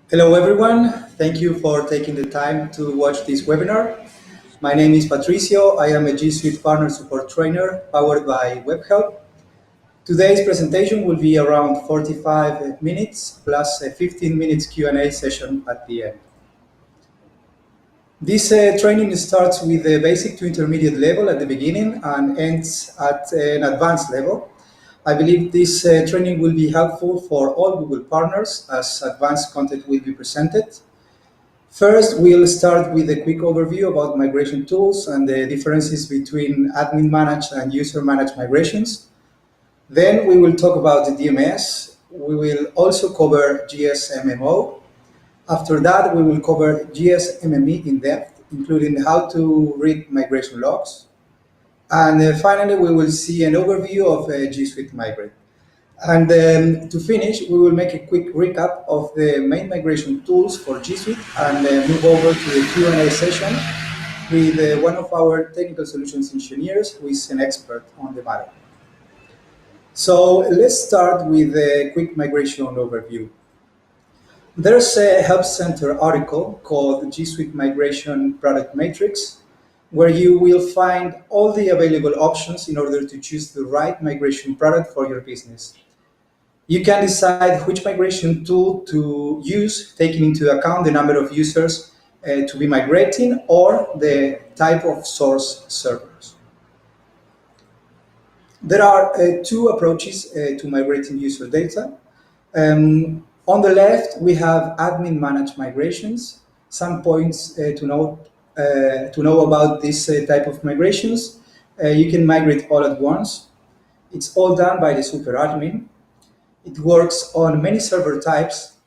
Hello everyone, thank you for taking the time to watch this webinar. My name is Patricio, I am a G Suite Partner Support Trainer powered by WebHelp. Today's presentation will be around 45 minutes plus a 15 minutes Q&A session at the end. This training starts with a basic to intermediate level at the beginning and ends at an advanced level. I believe this training will be helpful for all Google partners as advanced content will be presented. First, we'll start with a quick overview about migration tools and the differences between admin managed and user managed migrations. Then we will talk about the DMS. We will also cover GSMMO. After that, we will cover GSMME in depth, including how to read migration logs. And finally, we will see an overview of G Suite Migrate. And to finish, we will make a quick recap of the main migration tools for G Suite and move over to the Q&A session with one of our technical solutions engineers who is an expert on the matter. So let's start with a quick migration overview. There's a Help Center article called G Suite Migration Product Matrix, where you will find all the available options in order to choose the right migration product for your business. You can decide which migration tool to use, taking into account the number of users to be migrating or the type of source servers. There are two approaches to migrating user data. On the left, we have admin managed migrations. Some points to know about this type of migrations. You can migrate all at once. It's all done by the super admin. It works on many server types,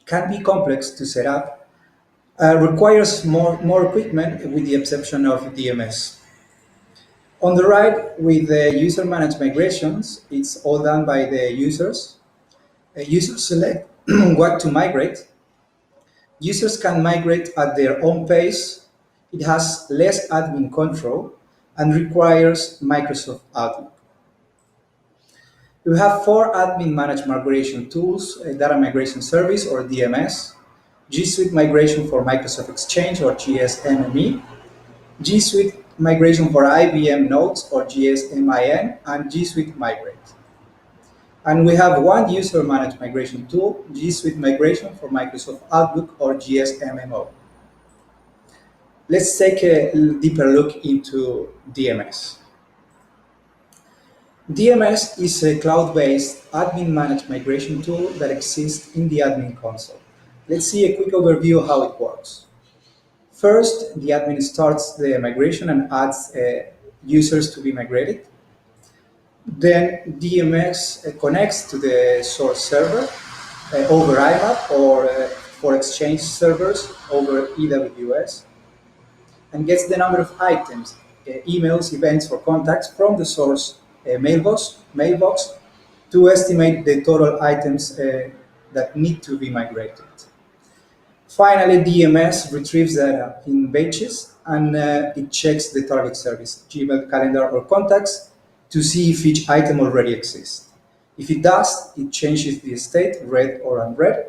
can be complex to set up, requires more equipment with the exception of DMS. On the right, with the user-managed migrations, it's all done by the users. Users select what to migrate. Users can migrate at their own pace. It has less admin control and requires Microsoft Outlook. We have four admin managed migration tools: Data Migration Service or DMS, G Suite Migration for Microsoft Exchange or GSMME, G Suite Migration for IBM Notes or GSMIN, and G Suite Migrate. And we have one user managed migration tool, G Suite Migration for Microsoft Outlook or GSMMO. Let's take a deeper look into DMS. DMS is a cloud-based admin managed migration tool that exists in the admin console. Let's see a quick overview of how it works. First, the admin starts the migration and adds users to be migrated. Then DMS connects to the source server over IMAP or for Exchange servers over EWS and gets the number of items, emails, events, or contacts from the source mailbox to estimate the total items that need to be migrated. Finally, DMS retrieves data in batches and it checks the target service, Gmail, calendar, or contacts to see if each item already exists. If it does, it changes the state, read or unread,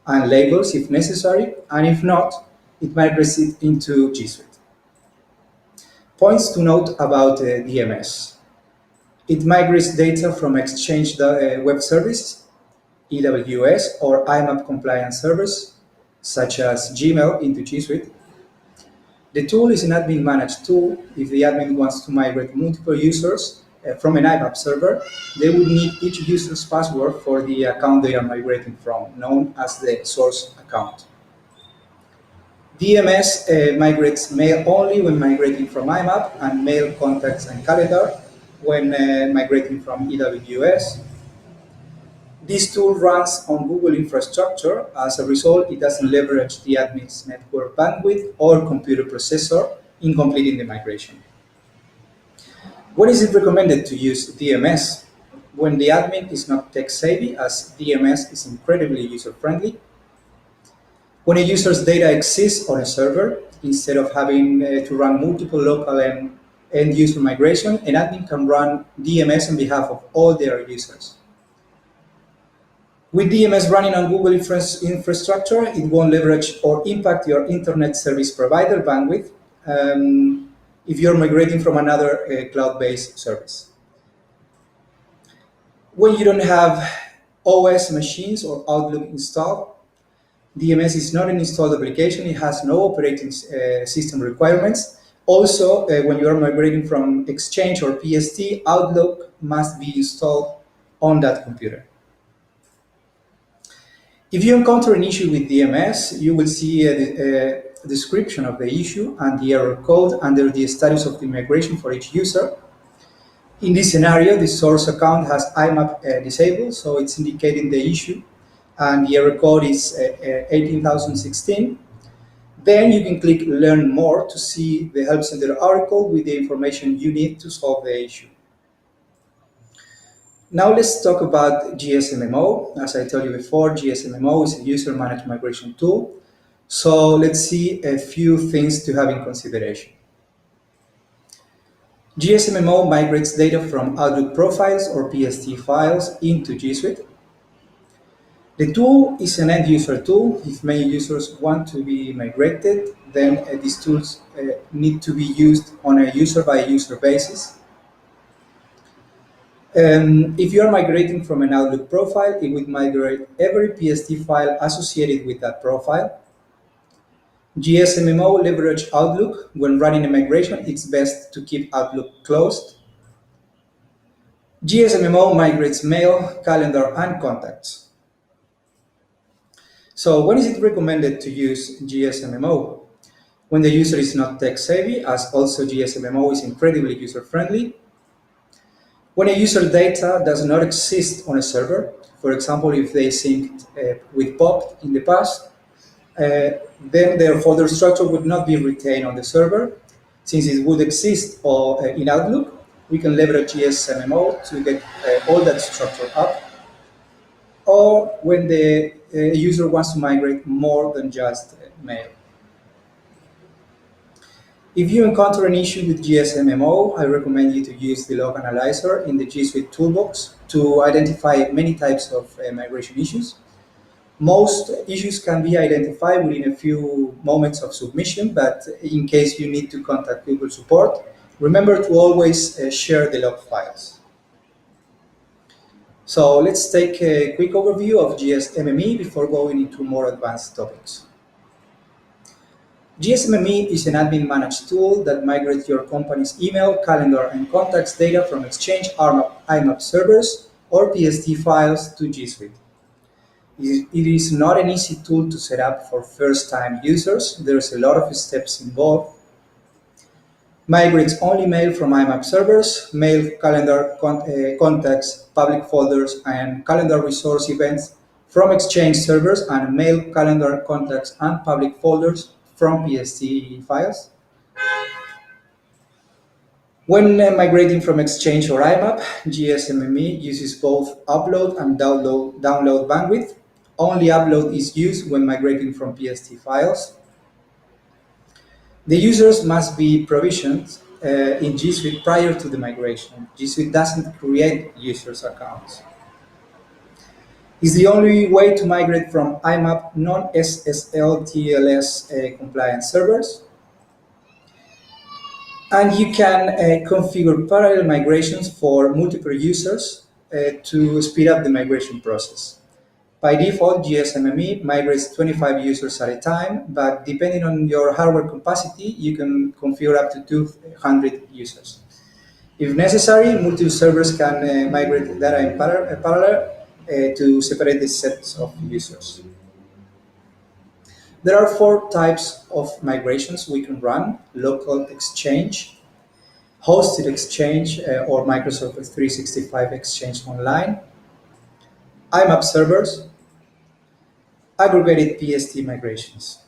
and labels if necessary, and if not, it migrates it into G Suite. Points to note about DMS. It migrates data from Exchange web services, EWS, or IMAP compliant servers, such as Gmail, into G Suite. The tool is an admin managed tool. If the admin wants to migrate multiple users from an IMAP server, they would need each user's password for the account they are migrating from, known as the source account. DMS migrates mail only when migrating from IMAP, and mail, contacts, and calendar when migrating from EWS. This tool runs on Google infrastructure. As a result, it doesn't leverage the admin's network bandwidth or computer processor in completing the migration. When is it recommended to use DMS? When the admin is not tech-savvy, as DMS is incredibly user-friendly. When a user's data exists on a server, instead of having to run multiple local and end-user migration, an admin can run DMS on behalf of all their users. With DMS running on Google infrastructure, it won't leverage or impact your internet service provider bandwidth if you're migrating from another cloud-based service. When you don't have OS machines or Outlook installed, DMS is not an installed application. It has no operating system requirements. Also, when you are migrating from Exchange or PST, Outlook must be installed on that computer. If you encounter an issue with DMS, you will see a description of the issue and the error code under the status of the migration for each user. In this scenario, the source account has IMAP disabled, so it's indicating the issue, and the error code is 18016. Then you can click Learn More to see the Help Center article with the information you need to solve the issue. Now let's talk about GSMMO. As I told you before, GSMMO is a user-managed migration tool. So let's see a few things to have in consideration. GSMMO migrates data from Outlook profiles or PST files into G Suite. The tool is an end-user tool. If many users want to be migrated, then these tools need to be used on a user-by-user basis. If you are migrating from an Outlook profile, it would migrate every PST file associated with that profile. GSMMO leverage Outlook. When running a migration, it's best to keep Outlook closed. GSMMO migrates mail, calendar, and contacts. So when is it recommended to use GSMMO? When the user is not tech-savvy, as also GSMMO is incredibly user-friendly. When a user data does not exist on a server, for example, if they synced with POP in the past, then their folder structure would not be retained on the server. Since it would exist in Outlook, we can leverage GSMMO to get all that structure up. Or when the user wants to migrate more than just mail. If you encounter an issue with GSMMO, I recommend you to use the log analyzer in the G Suite toolbox to identify many types of migration issues. Most issues can be identified within a few moments of submission, but in case you need to contact Google support, remember to always share the log files. So let's take a quick overview of GSMME before going into more advanced topics. GSMME is an admin-managed tool that migrates your company's email, calendar, and contacts data from Exchange IMAP servers or PST files to G Suite. It is not an easy tool to set up for first-time users. There's a lot of steps involved. Migrates only mail from IMAP servers, mail, calendar, contacts, public folders, and calendar resource events from Exchange servers, and mail, calendar, contacts, and public folders from PST files. When migrating from Exchange or IMAP, GSMME uses both upload and download bandwidth. Only upload is used when migrating from PST files. The users must be provisioned in G Suite prior to the migration. G Suite doesn't create users' accounts. It's the only way to migrate from IMAP non-SSL TLS compliant servers. And you can configure parallel migrations for multiple users to speed up the migration process. By default, GSMME migrates 25 users at a time, but depending on your hardware capacity, you can configure up to 200 users. If necessary, multiple servers can migrate data in parallel to separate the sets of users. There are 4 types of migrations we can run: local Exchange, hosted Exchange or Microsoft 365 Exchange Online, IMAP servers, aggregated PST migrations.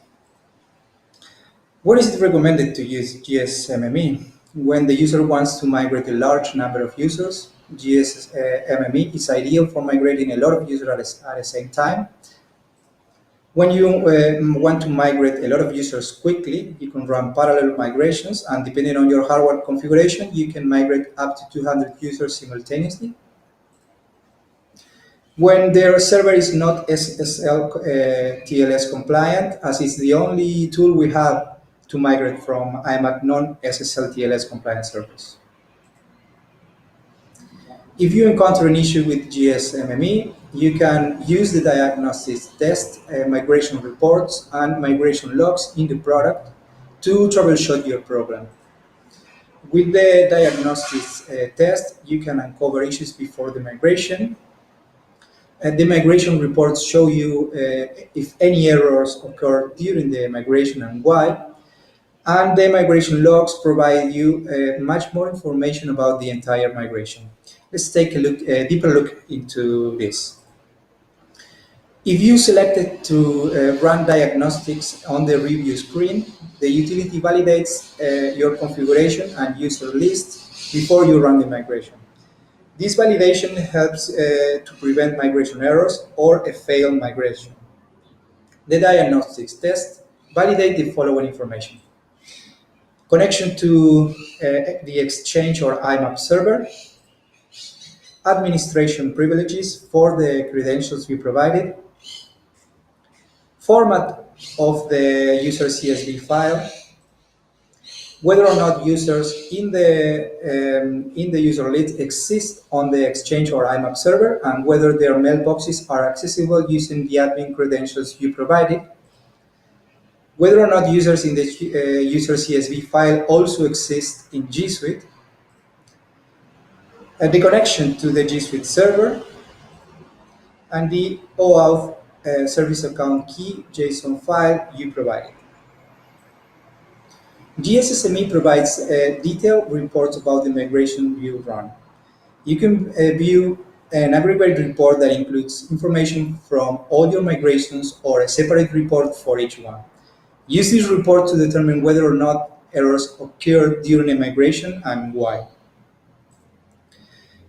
When is it recommended to use GSMME? When the user wants to migrate a large number of users, GSMME is ideal for migrating a lot of users at the same time. When you want to migrate a lot of users quickly, you can run parallel migrations, and depending on your hardware configuration, you can migrate up to 200 users simultaneously. When their server is not SSL TLS compliant, as it's the only tool we have to migrate from IMAP non-SSL TLS compliant servers. If you encounter an issue with GSMME, you can use the diagnostics test, migration reports, and migration logs in the product to troubleshoot your problem. With the diagnostics test, you can uncover issues before the migration. And the migration reports show you if any errors occur during the migration and why. And the migration logs provide you much more information about the entire migration. Let's take a deeper look into this. If you selected to run diagnostics on the review screen, the utility validates your configuration and user list before you run the migration. This validation helps to prevent migration errors or a failed migration. The diagnostics test validate the following information: connection to the Exchange or IMAP server, administration privileges for the credentials we provided, format of the user CSV file, whether or not users in the user list exist on the Exchange or IMAP server, and whether their mailboxes are accessible using the admin credentials you provided, whether or not users in the user CSV file also exist in G Suite, the connection to the G Suite server, and the OAuth service account key JSON file you provided. GSSME provides detailed reports about the migration you run. You can view an aggregate report that includes information from all your migrations or a separate report for each one. Use this report to determine whether or not errors occurred during a migration and why.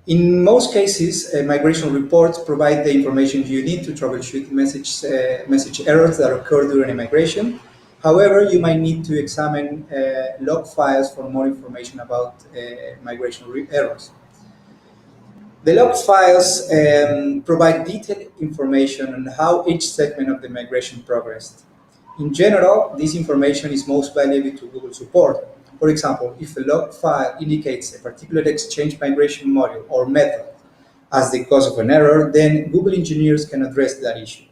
In most cases, migration reports provide the information you need to troubleshoot message errors that occur during a migration. However, you might need to examine log files for more information about migration errors. The log files provide detailed information on how each segment of the migration progressed. In general, this information is most valuable to Google support. For example, if a log file indicates a particular Exchange migration module or method as the cause of an error, then Google engineers can address that issue.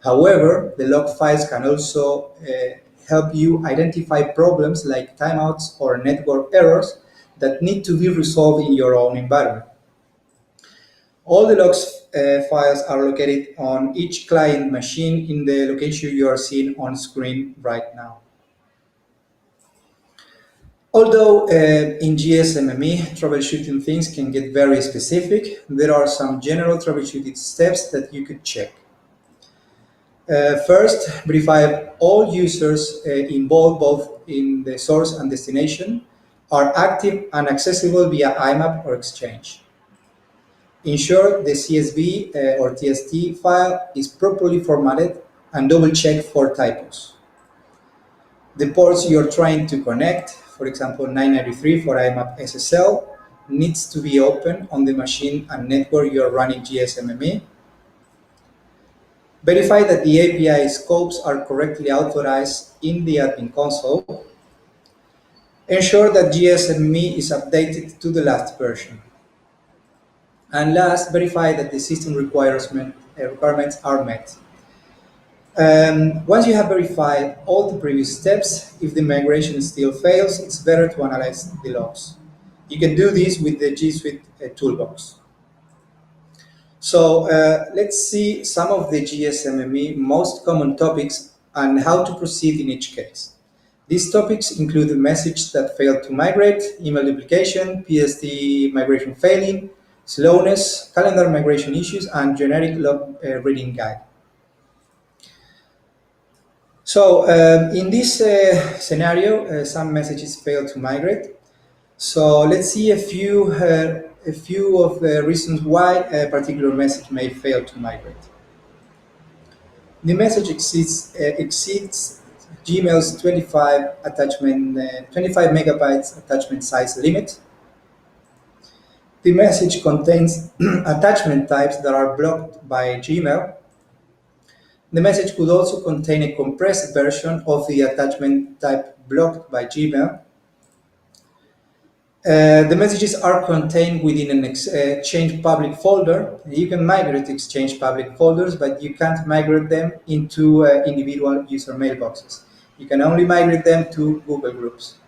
However, the log files can also help you identify problems like timeouts or network errors that need to be resolved in your own environment. All the logs files are located on each client machine in the location you are seeing on screen right now. Although in GSMME, troubleshooting things can get very specific, there are some general troubleshooting steps that you could check. First, verify all users involved both in the source and destination are active and accessible via IMAP or Exchange. Ensure the CSV or TST file is properly formatted and double check for typos. The ports you're trying to connect, for example 993 for IMAP SSL, needs to be open on the machine and network you're running GSMME. Verify that the API scopes are correctly authorized in the admin console. Ensure that GSMME is updated to the last version. And last, verify that the system requirements are met. Once you have verified all the previous steps, if the migration still fails, it's better to analyze the logs. You can do this with the G Suite toolbox. So let's see some of the GSMME most common topics and how to proceed in each case. These topics include the message that failed to migrate, email duplication, PSD migration failing, slowness, calendar migration issues, and generic log reading guide. So in this scenario, some messages fail to migrate. So let's see a few of the reasons why a particular message may fail to migrate. The message exceeds Gmail's 25 megabytes attachment size limit. The message contains attachment types that are blocked by Gmail. The message could also contain a compressed version of the attachment type blocked by Gmail. The messages are contained within an Exchange public folder. You can migrate Exchange public folders, but you can't migrate them into individual user mailboxes. You can only migrate them to Google Groups.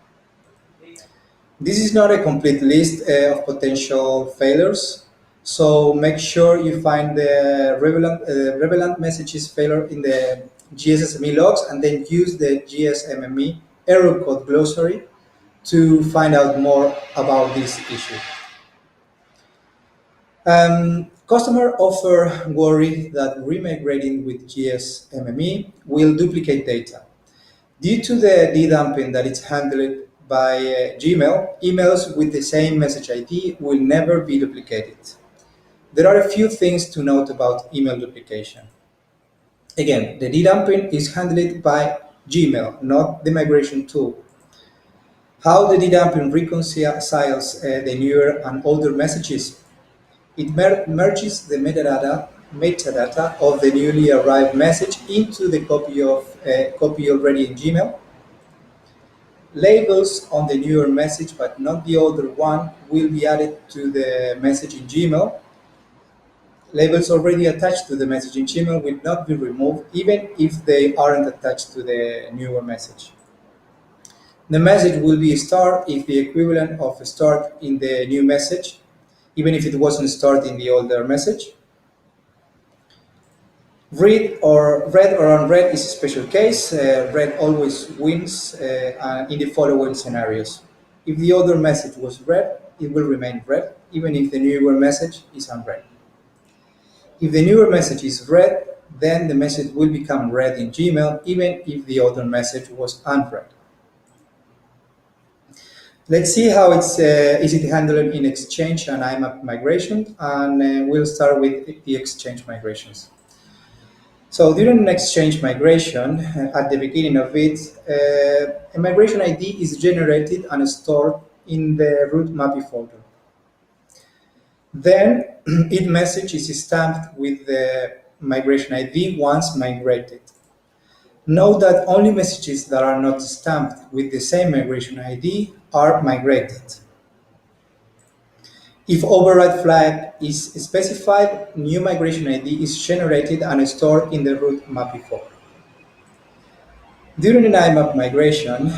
This is not a complete list of potential failures, so make sure you find the relevant messages failure in the GSME logs and then use the GSMME error code glossary to find out more about this issue. Customer often worry that remigrating with GSMME will duplicate data. Due to the de-dumping that is handled by Gmail, emails with the same message ID will never be duplicated. There are a few things to note about email duplication. Again, the de-dumping is handled by Gmail, not the migration tool. How the de-dumping reconciles the newer and older messages. It merges the metadata of the newly arrived message into the copy already in Gmail. Labels on the newer message, but not the older one, will be added to the message in Gmail. Labels already attached to the message in Gmail will not be removed, even if they aren't attached to the newer message. The message will be stored if the equivalent of stored in the new message, even if it wasn't stored in the older message. Read or unread is a special case. Read always wins in the following scenarios. If the older message was read, it will remain read, even if the newer message is unread. If the newer message is read, then the message will become read in Gmail, even if the older message was unread. Let's see how is it handled in Exchange and IMAP migration, and we'll start with the Exchange migrations. So during an Exchange migration, at the beginning of it, a migration ID is generated and stored in the root MAPI folder. Then, each message is stamped with the migration ID once migrated. Note that only messages that are not stamped with the same migration ID are migrated. If override flag is specified, new migration ID is generated and stored in the root MAPI folder. During an IMAP migration,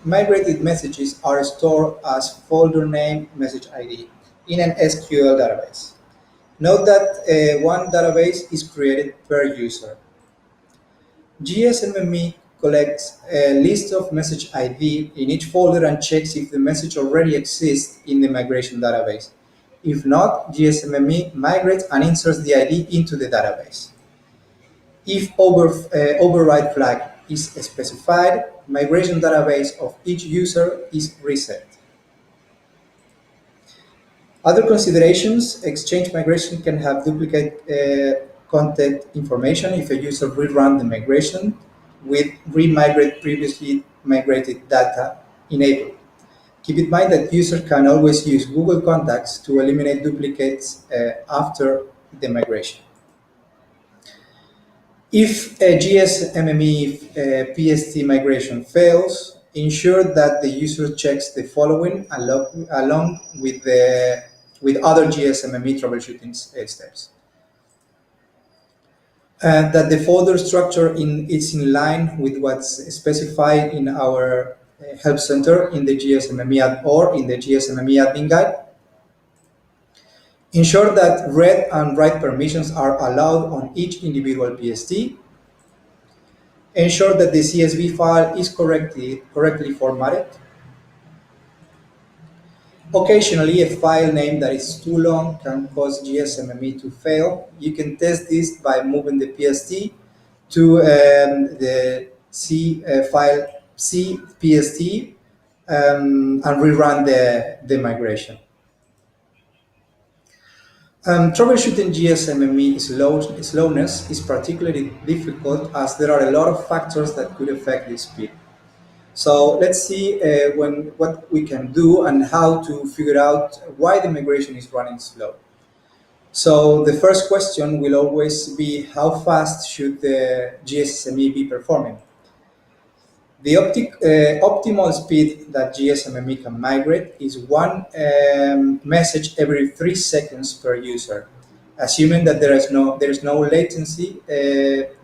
migrated messages are stored as folder name message ID in an SQL database. Note that one database is created per user. GSMME collects a list of message ID in each folder and checks if the message already exists in the migration database. If not, GSMME migrates and inserts the ID into the database. If override flag is specified, migration database of each user is reset. Other considerations: Exchange migration can have duplicate content information if a user rerun the migration with remigrate previously migrated data enabled. Keep in mind that users can always use Google Contacts to eliminate duplicates after the migration. If a GSMME PST migration fails, ensure that the user checks the following along with other GSMME troubleshooting steps. That the folder structure is in line with what's specified in our Help Center in the GSMME or in the GSMME admin guide. Ensure that read and write permissions are allowed on each individual PST. Ensure that the CSV file is correctly formatted. Occasionally, a file name that is too long can cause GSMME to fail. You can test this by moving the PST to the file CPST and rerun the migration. Troubleshooting GSMME slowness is particularly difficult as there are a lot of factors that could affect the speed. So let's see what we can do and how to figure out why the migration is running slow. So the first question will always be how fast should the GSME be performing? The optimal speed that GSMME can migrate is one message every 3 seconds per user, assuming that there is no latency.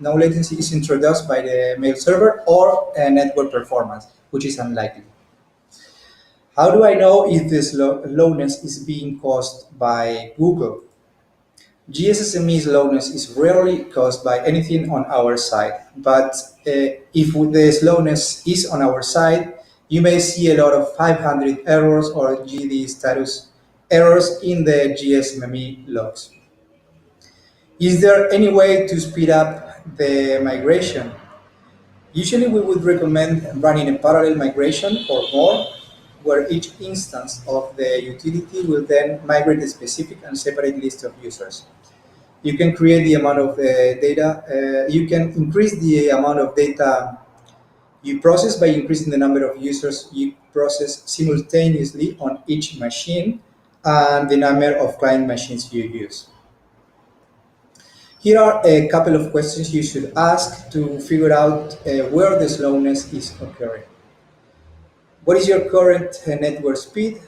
No latency is introduced by the mail server or network performance, which is unlikely. How do I know if this slowness is being caused by Google? GSSME slowness is rarely caused by anything on our side, but if the slowness is on our side, you may see a lot of 500 errors or GD status errors in the GSMME logs. Is there any way to speed up the migration? Usually we would recommend running a parallel migration or more, where each instance of the utility will then migrate a specific and separate list of users. You can create the amount of data, you can increase the amount of data you process by increasing the number of users you process simultaneously on each machine and the number of client machines you use. Here are a couple of questions you should ask to figure out where the slowness is occurring. What is your current network speed?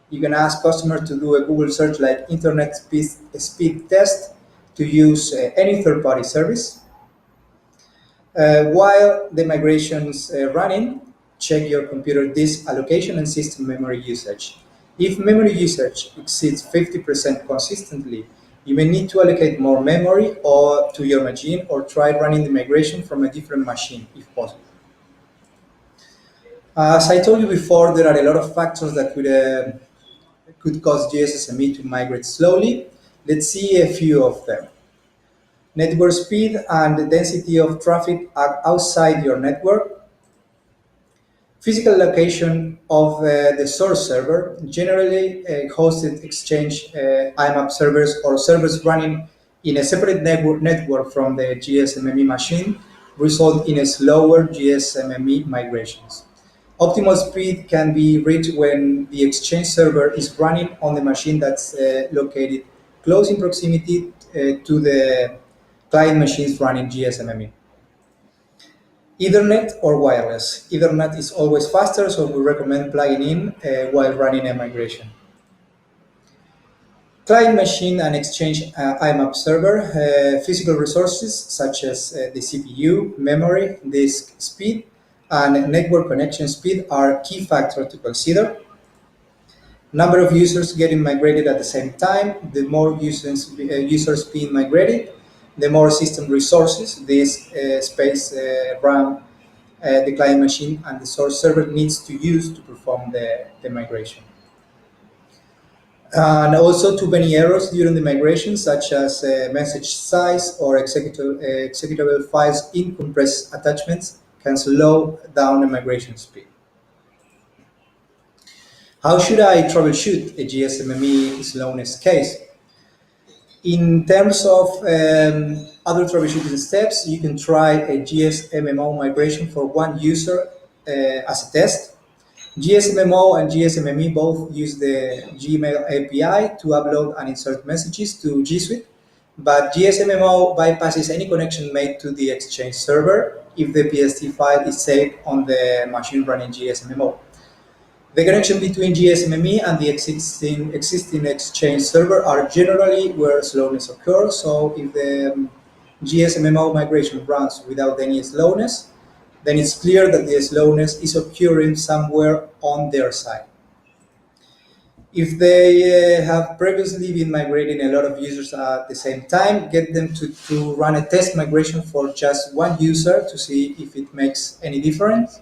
You can ask customers to do a Google search like internet speed test to use any third-party service. While the migration is running, check your computer disk allocation and system memory usage. If memory usage exceeds 50% consistently, you may need to allocate more memory or to your machine or try running the migration from a different machine if possible. As I told you before, there are a lot of factors that could cause GSSME to migrate slowly. Let's see a few of them. Network speed and the density of traffic are outside your network. Physical location of the source server, generally hosted Exchange IMAP servers or servers running in a separate network from the GSMME machine, result in a slower GSMME migrations. Optimal speed can be reached when the Exchange server is running on the machine that's located close in proximity to the client machines running GSMME. Ethernet or wireless. Ethernet is always faster, so we recommend plugging in while running a migration. Client machine and Exchange IMAP server, physical resources such as the CPU, memory, disk speed, and network connection speed are key factors to consider. Number of users getting migrated at the same time, the more users being migrated, the more system resources, disk space, RAM, the client machine and the source server needs to use to perform the migration. And also too many errors during the migration, such as message size or executable files in compressed attachments, can slow down the migration speed. How should I troubleshoot a GSMME slowness case? In terms of other troubleshooting steps, you can try a GSMMO migration for one user as a test. GSMMO and GSMME both use the Gmail API to upload and insert messages to G Suite, but GSMMO bypasses any connection made to the Exchange server if the PST file is saved on the machine running GSMMO. The connection between GSMME and the existing Exchange server are generally where slowness occurs, so if the GSMMO migration runs without any slowness, then it's clear that the slowness is occurring somewhere on their side. If they have previously been migrating a lot of users at the same time, get them to run a test migration for just one user to see if it makes any difference.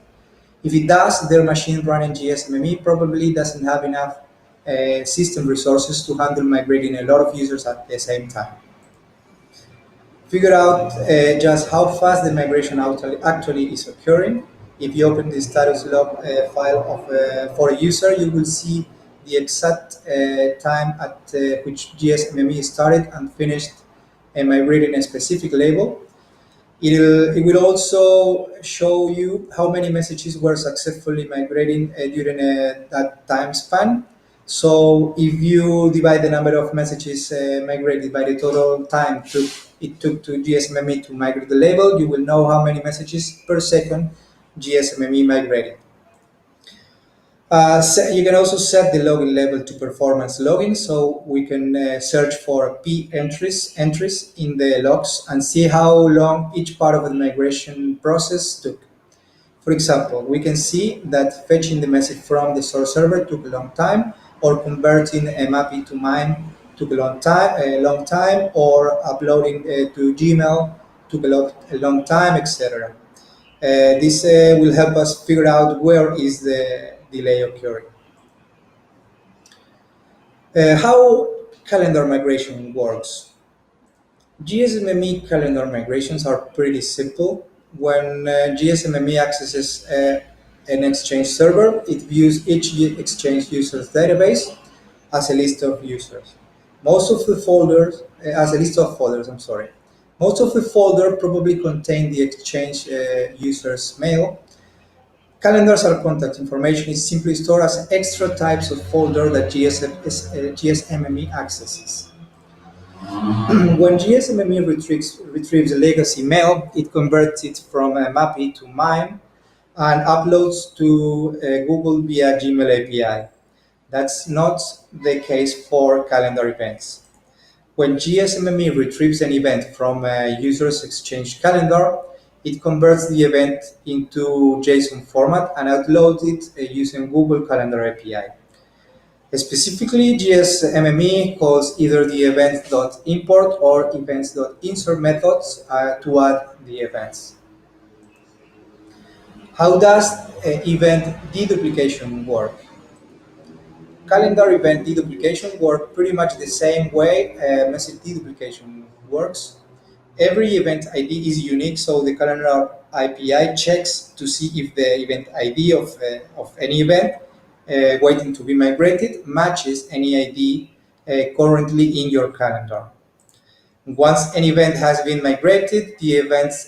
If it does, their machine running GSMME probably doesn't have enough system resources to handle migrating a lot of users at the same time. Figure out just how fast the migration actually is occurring. If you open the status log file for a user, you will see the exact time at which GSMME started and finished migrating a specific label. It will also show you how many messages were successfully migrating during that time span. So if you divide the number of messages migrated by the total time it took to GSMME to migrate the label, you will know how many messages per second GSMME migrated. You can also set the login level to performance login, so we can search for P entries in the logs and see how long each part of the migration process took. For example, we can see that fetching the message from the source server took a long time, or converting a MAPI to MIME took a long time, or uploading to Gmail took a long time, etc. This will help us figure out where is the delay occurring. How calendar migration works. GSMME calendar migrations are pretty simple. When GSMME accesses an Exchange server, it views each Exchange user's database as a list of users. Most of the folders, as a list of folders, I'm sorry. Most of the folder probably contain the Exchange user's mail. Calendars or contact information is simply stored as extra types of folder that GSMME accesses. When GSMME retrieves a legacy mail, it converts it from a MAPI to MIME and uploads to Google via Gmail API. That's not the case for calendar events. When GSMME retrieves an event from a user's Exchange calendar, it converts the event into JSON format and uploads it using Google Calendar API. Specifically, GSMME calls either the events.import or events.insert methods to add the events. How does event deduplication work? Calendar event deduplication works pretty much the same way message deduplication works. Every event ID is unique, so the calendar API checks to see if the event ID of any event waiting to be migrated matches any ID currently in your calendar. Once an event has been migrated, the event's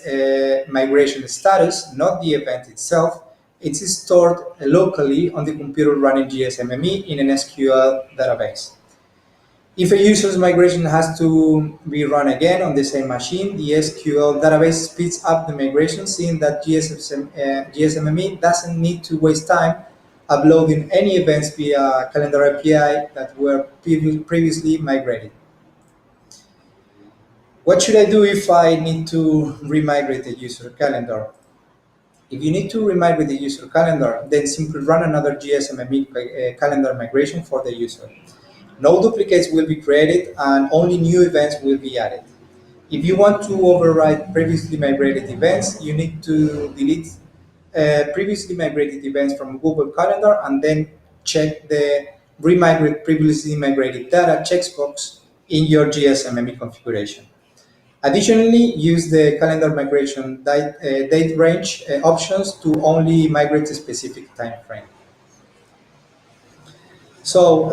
migration status, not the event itself, it's stored locally on the computer running GSMME in an SQL database. If a user's migration has to be run again on the same machine, the SQL database speeds up the migration, seeing that GSMME doesn't need to waste time uploading any events via Calendar API that were previously migrated. What should I do if I need to remigrate the user calendar? If you need to remigrate the user calendar, then simply run another GSMME calendar migration for the user. No duplicates will be created and only new events will be added. If you want to override previously migrated events, you need to delete previously migrated events from Google Calendar and then check the remigrate previously migrated data checkbox in your GSMME configuration. Additionally, use the calendar migration date range options to only migrate a specific time frame. So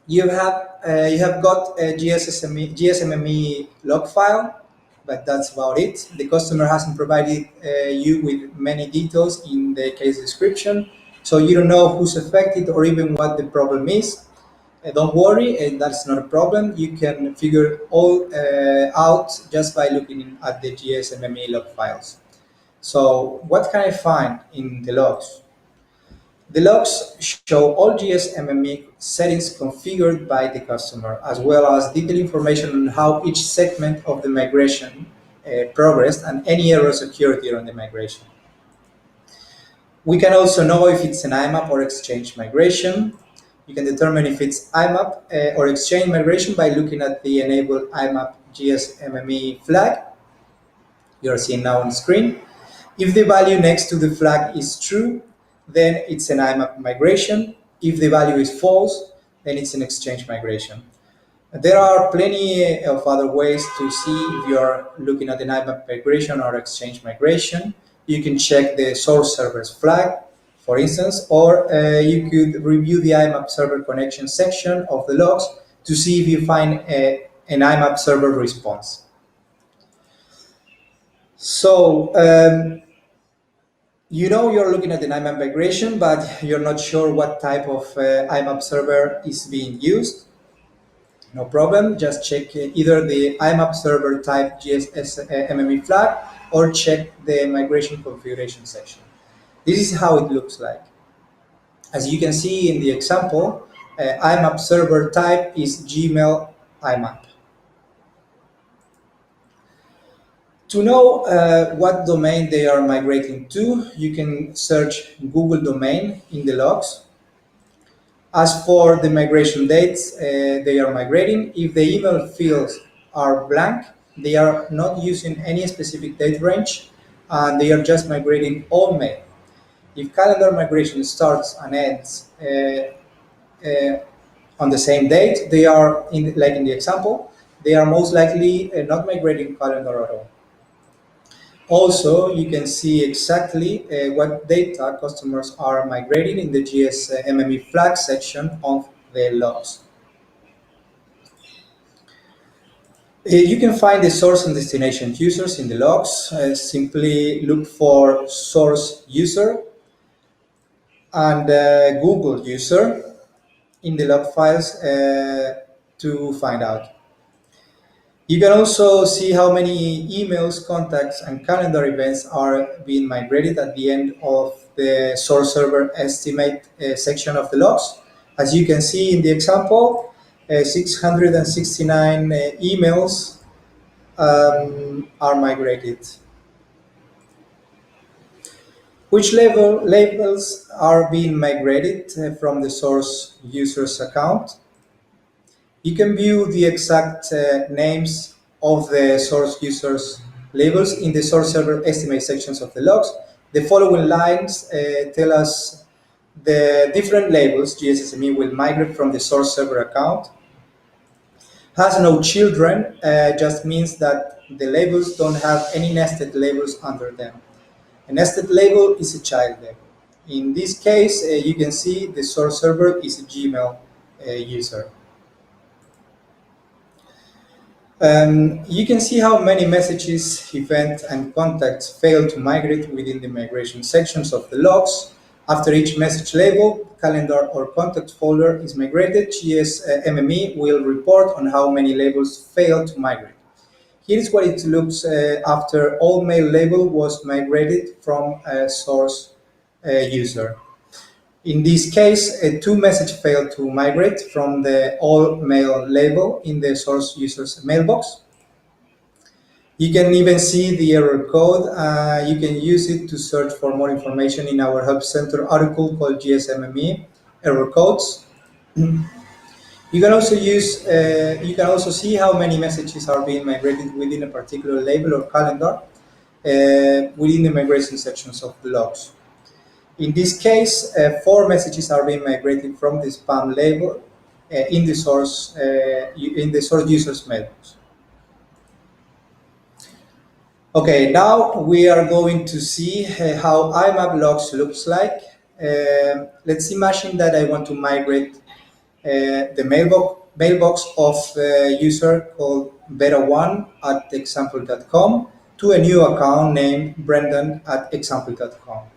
you have got a GSMME log file, but that's about it. The customer hasn't provided you with many details in the case description, so you don't know who's affected or even what the problem is. Don't worry, that's not a problem. You can figure all out just by looking at the GSMME log files. So what can I find in the logs? The logs show all GSMME settings configured by the customer, as well as detailed information on how each segment of the migration progressed and any errors occurred during the migration. We can also know if it's an IMAP or Exchange migration. You can determine if it's IMAP or Exchange migration by looking at the Enable IMAP GSMME flag you're seeing now on screen. If the value next to the flag is true, then it's an IMAP migration. If the value is false, then it's an Exchange migration. There are plenty of other ways to see if you're looking at an IMAP migration or Exchange migration. You can check the source server's flag, for instance, or you could review the IMAP server connection section of the logs to see if you find an IMAP server response. So you know you're looking at an IMAP migration, but you're not sure what type of IMAP server is being used. No problem. Just check either the IMAP server type GSS MME flag or check the migration configuration section. This is how it looks like. As you can see in the example, IMAP server type is Gmail IMAP. To know what domain they are migrating to, you can search Google domain in the logs. As for the migration dates they are migrating, if the email fields are blank, they are not using any specific date range and they are just migrating all mail. If calendar migration starts and ends uh, on the same date, they are, like in the example, they are most likely not migrating calendar at all. Also, you can see exactly what data customers are migrating in the GSMME flag section of the logs. You can find the source and destination users in the logs. Simply look for source user and Google user in the log files to find out. You can also see how many emails, contacts, and calendar events are being migrated at the end of the source server estimate section of the logs. As you can see in the example, 669 emails are migrated. Which labels are being migrated from the source user's account? You can view the exact names of the source users labels in the source server estimate sections of the logs. The following lines tell us the different labels GSSME will migrate from the source server account. Has no children just means that the labels don't have any nested labels under them. A nested label is a child label. In this case, you can see the source server is a Gmail user. You can see how many messages, events, and contacts fail to migrate within the migration sections of the logs. After each message label, calendar, or contact folder is migrated, GSMME will report on how many labels fail to migrate. Here's what it looks after all mail label was migrated from a source user. In this case, a two message failed to migrate from the all mail label in the source user's mailbox. You can even see the error code. You can use it to search for more information in our Help Center article called GSMME Error Codes. You can also see how many messages are being migrated within a particular label or calendar within the migration sections of the logs. In this case, four messages are being migrated from the spam label in the source user's mailbox. Okay, now we are going to see how IMAP logs looks like. Let's imagine that I want to migrate the mailbox of a user called beta1 at example.com to a new account named Brendan at example.com.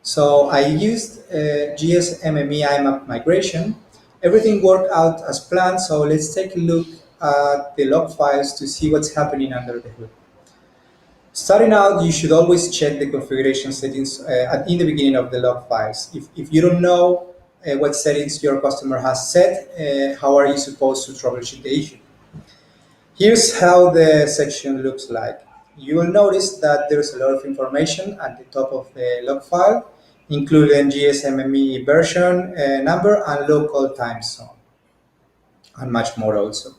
So I used GSMME IMAP migration. Everything worked out as planned, so let's take a look at the log files to see what's happening under the hood. Starting out, you should always check the configuration settings in the beginning of the log files. If you don't know what settings your customer has set, how are you supposed to troubleshoot the issue? Here's how the section looks like. You will notice that there's a lot of information at the top of the log file, including GSMME version, number, and local time zone, and much more also.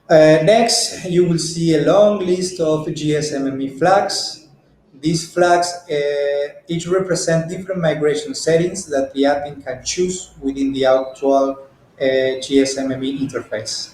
Next, you will see a long list of GSMME flags. These flags each represent different migration settings that the admin can choose within the actual GSMME interface.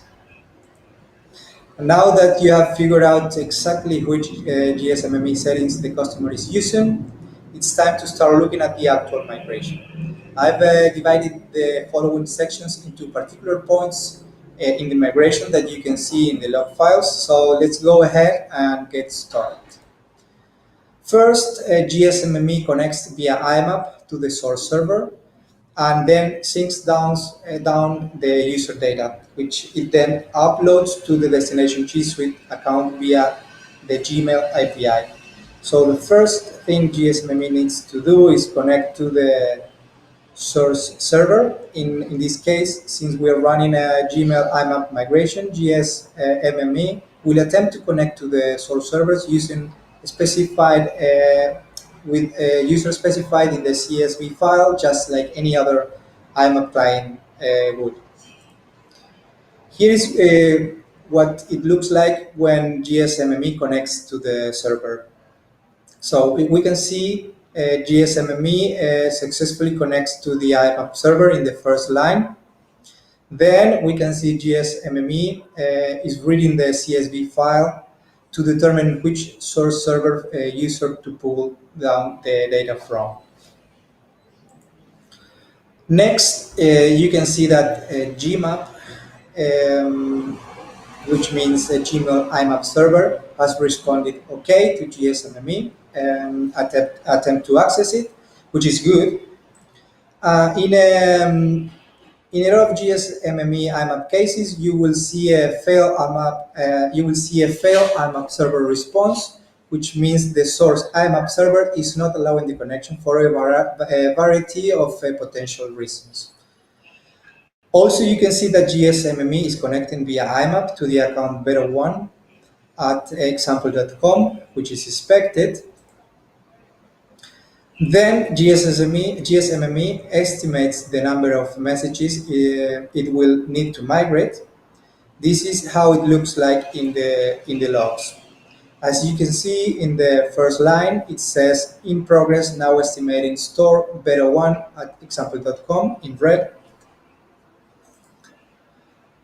Now that you have figured out exactly which GSMME settings the customer is using, it's time to start looking at the actual migration. I've divided the following sections into particular points in the migration that you can see in the log files. So let's go ahead and get started. First, GSMME connects via IMAP to the source server and then syncs down the user data, which it then uploads to the destination G Suite account via the Gmail API. So the first thing GSMME needs to do is connect to the source server. In this case, since we are running a Gmail IMAP migration, GSMME will attempt to connect to the source servers using specified with a user specified in the CSV file, just like any other IMAP client would. Here is what it looks like when GSMME connects to the server. So we can see GSMME successfully connects to the IMAP server in the first line. Then we can see GSMME is reading the CSV file to determine which source server user to pull down the data from. Next, you can see that Gmap, which means a Gmail IMAP server, has responded OK to GSMME and attempt to access it, which is good. In a lot of GSMME IMAP cases, you will see a fail IMAP server response, which means the source IMAP server is not allowing the connection for a variety of potential reasons. Also, you can see that GSMME is connecting via IMAP to the account beta1 at example.com, which is expected. Then GSMME estimates the number of messages it will need to migrate. This is how it looks like in the logs. As you can see in the first line, it says in progress, now estimating store beta1 at example.com in red.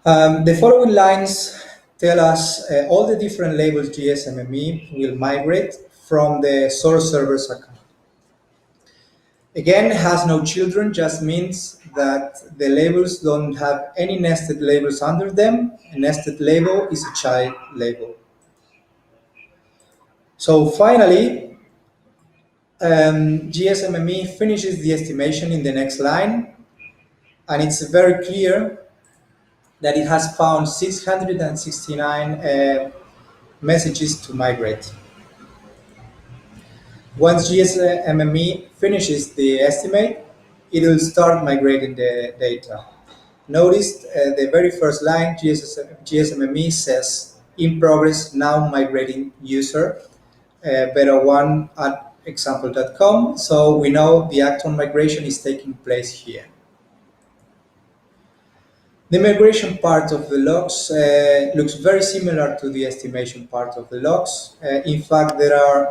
The following lines tell us all the different labels GSMME will migrate from the source server's account. Again, has no children just means that the labels don't have any nested labels under them. A nested label is a child label. So finally, GSMME finishes the estimation in the next line, and it's very clear that it has found 669 messages to migrate. Once GSMME finishes the estimate, it will start migrating the data. Notice the very first line, GSMME says, in progress, now migrating user, beta1 at example.com. So we know the actual migration is taking place here. The migration part of the logs looks very similar to the estimation part of the logs. In fact,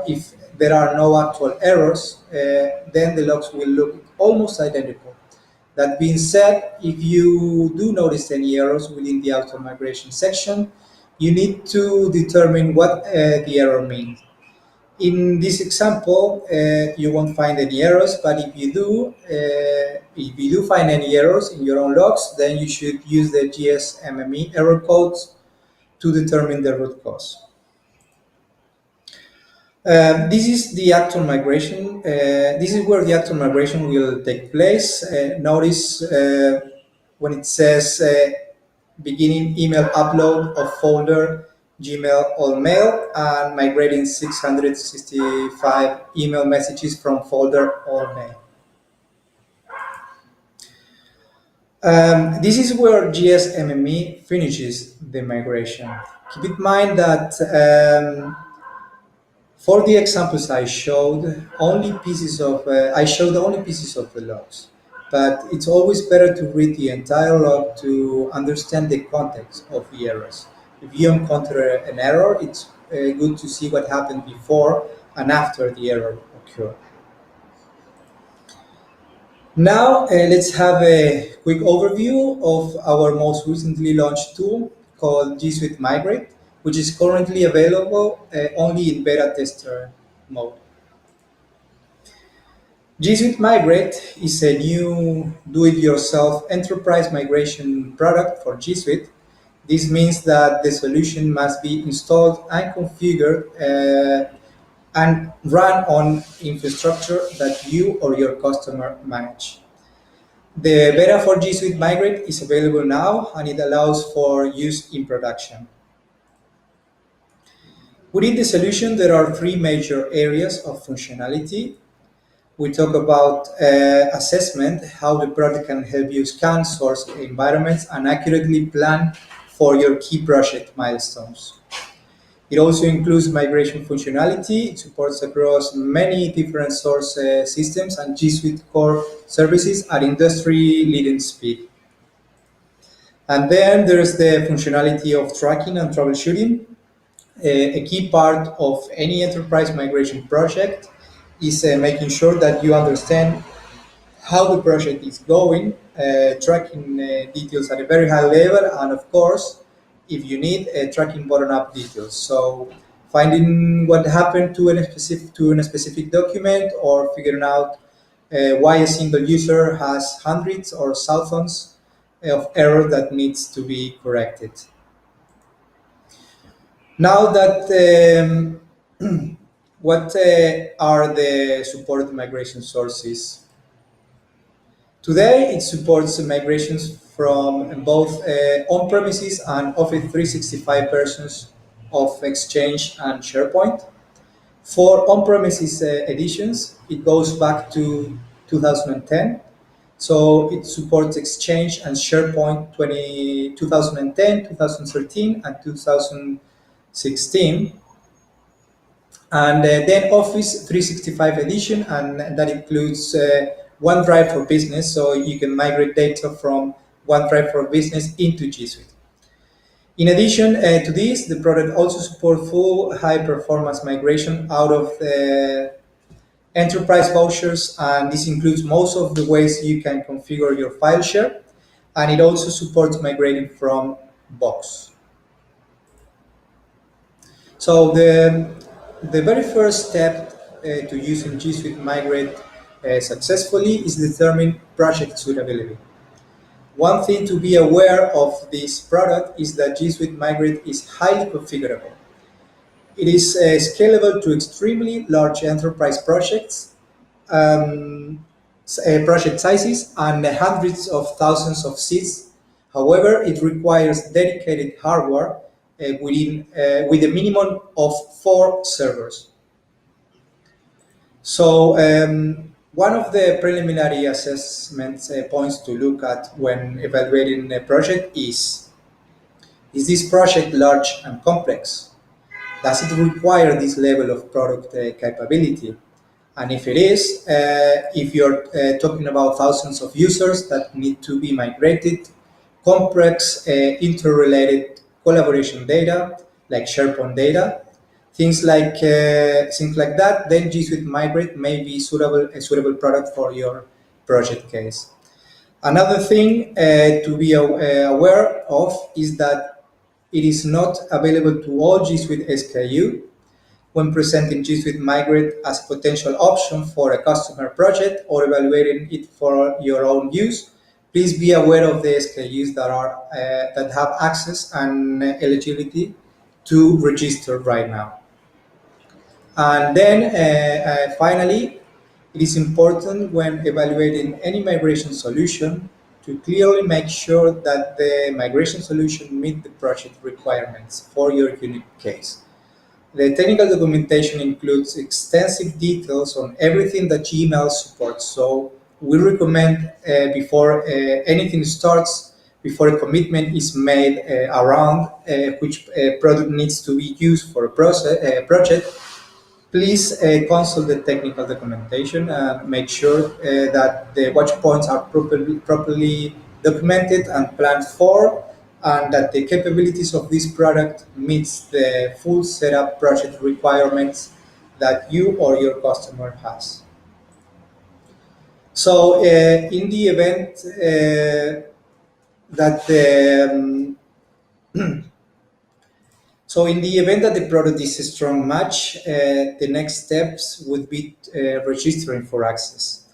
if there are no actual errors, then the logs will look almost identical. That being said, if you do notice any errors within the auto migration section, you need to determine what the error means. In this example, you won't find any errors, but if you do find any errors in your own logs, then you should use the GSMME error codes to determine the root cause. This is the actual migration. This is where the actual migration will take place. Notice when it says beginning email upload of folder Gmail all mail and migrating 665 email messages from folder all mail. This is where GSMME finishes the migration. Keep in mind that for the examples I showed, only pieces of the logs, but it's always better to read the entire log to understand the context of the errors. If you encounter an error, it's good to see what happened before and after the error occurred. Now, let's have a quick overview of our most recently launched tool called G Suite Migrate, which is currently available only in beta tester mode. G Suite Migrate is a new do-it-yourself enterprise migration product for G Suite. This means that the solution must be installed and configured and run on infrastructure that you or your customer manage. The beta for G Suite Migrate is available now and it allows for use in production. Within the solution, there are three major areas of functionality. We talk about assessment, how the product can help you scan source environments and accurately plan for your key project milestones. It also includes migration functionality. It supports across many different source systems and G Suite core services at industry-leading speed. And then there's the functionality of tracking and troubleshooting. A key part of any enterprise migration project is making sure that you understand how the project is going, tracking details at a very high level, and of course, if you need, tracking bottom-up details. So finding what happened to a specific document, or figuring out why a single user has hundreds or thousands of errors that needs to be corrected. Now that what are the supported migration sources? Today, it supports migrations from both on-premises and Office 365 versions of Exchange and SharePoint. For on-premises editions, it goes back to 2010. So it supports Exchange and SharePoint 2010, 2013, and 2016. And then Office 365 edition, and that includes OneDrive for Business, so you can migrate data from OneDrive for Business into G Suite. In addition to this, the product also supports full high-performance migration out of the enterprise vouchers, and this includes most of the ways you can configure your file share, and it also supports migrating from Box. So the very first step to using G Suite Migrate successfully is determine project suitability. One thing to be aware of this product is that G Suite Migrate is highly configurable. It is scalable to extremely large enterprise projects, project sizes, and hundreds of thousands of seats. However, it requires dedicated hardware with a minimum of 4 servers. So one of the preliminary assessment points to look at when evaluating a project is this project large and complex? Does it require this level of product capability? And if it is, if you're talking about thousands of users that need to be migrated, complex interrelated collaboration data, like SharePoint data, things like that, then G Suite Migrate may be a suitable product for your project case. Another thing to be aware of is that it is not available to all G Suite SKU. When presenting G Suite Migrate as a potential option for a customer project or evaluating it for your own use, please be aware of the SKUs that have access and eligibility to register right now. And then finally, it is important when evaluating any migration solution to clearly make sure that the migration solution meets the project requirements for your unique case. The technical documentation includes extensive details on everything that Gmail supports. So we recommend before anything starts, before a commitment is made around which product needs to be used for a project, please consult the technical documentation and make sure that the watch points are properly documented and planned for, and that the capabilities of this product meets the full setup project requirements that you or your customer has. So in the event that the So in the event that the product is a strong match, the next steps would be registering for access.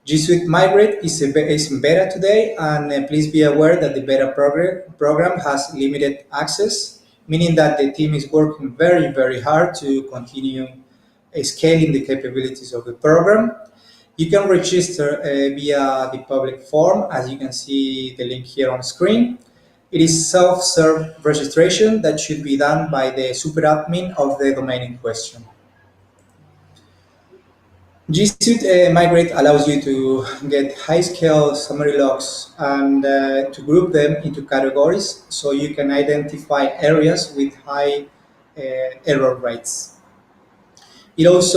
G Suite Migrate is in beta today, and please be aware that the beta program has limited access, meaning that the team is working very, very hard to continue scaling the capabilities of the program. You can register via the public form, as you can see the link here on screen. It is self-serve registration that should be done by the super admin of the domain in question. G Suite Migrate allows you to get high-scale summary logs and to group them into categories so you can identify areas with high error rates. It's